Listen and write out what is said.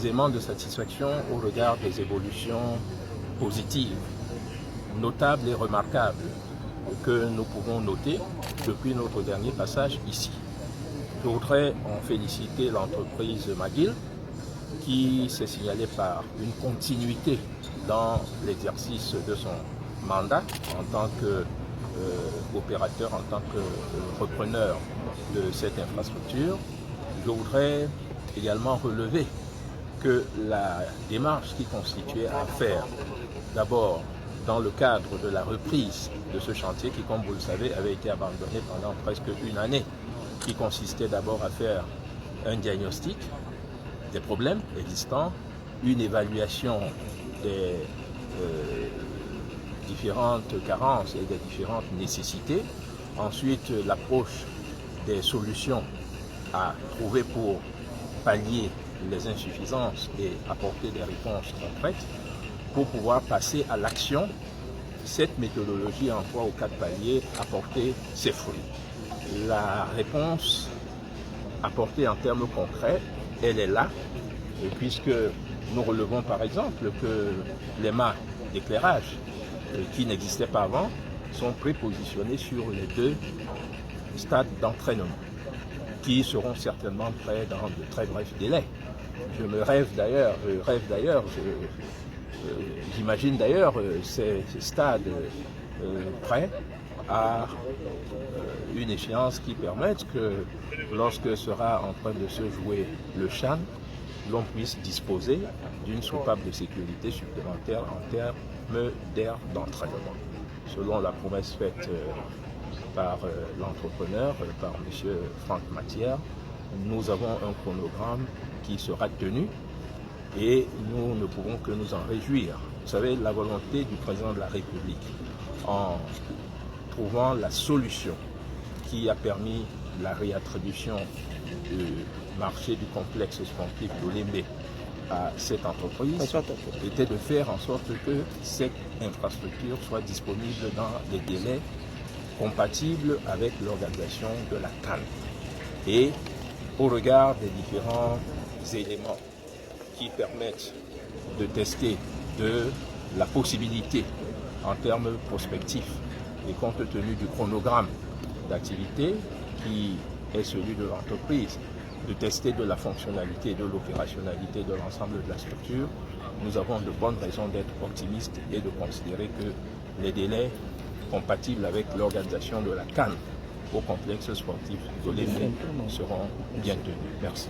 éléments de satisfaction au regard des évolutions positives, notables et remarquables que nous pouvons noter depuis notre dernier passage ici. Je voudrais en féliciter l'entreprise McGill qui s'est signalée par une continuité dans l'exercice de son mandat en tant qu'opérateur, en tant que repreneur de cette infrastructure. Je voudrais également relever que la démarche qui constituait à faire, d'abord dans le cadre de la reprise de ce chantier qui, comme vous le savez, avait été abandonné pendant presque une année, qui consistait d'abord à faire un diagnostic des problèmes existants, une évaluation des différentes carences et des différentes nécessités, ensuite l'approche des solutions à trouver pour pallier les insuffisances et apporter des réponses concrètes pour pouvoir passer à l'action. Cette méthodologie en 3 ou 4 paliers a porté ses fruits. La réponse apportée en termes concrets, elle est là, et puisque nous relevons par exemple que les mâts d'éclairage qui n'existaient pas avant sont prépositionnés sur les 2 stades d'entraînement qui seront certainement prêts dans de très brefs délais. J'imagine d'ailleurs ces stades prêts à une échéance qui permette que lorsque sera en train de se jouer le CHAN, l'on puisse disposer d'une soupape de sécurité supplémentaire en termes d'aires d'entraînement. Selon la promesse faite par l'entrepreneur, par M. Franck Matière, nous avons un chronogramme qui sera tenu et nous ne pouvons que nous en réjouir. Vous savez, la volonté du président de la République en trouvant la solution qui a permis la réattribution du marché du complexe sportif d'Olembe à cette entreprise était de faire en sorte que cette infrastructure soit disponible dans des délais compatibles avec l'organisation de la CAN. Et au regard des différents éléments qui permettent de tester de la possibilité en termes prospectifs et compte tenu du chronogramme d'activité qui est celui de l'entreprise, de tester de la fonctionnalité et de l'opérationnalité de l'ensemble de la structure, nous avons de bonnes raisons d'être optimistes et de considérer que les délais compatibles avec l'organisation de la CAN au complexe sportif de l'Olembe seront bien tenus. Merci.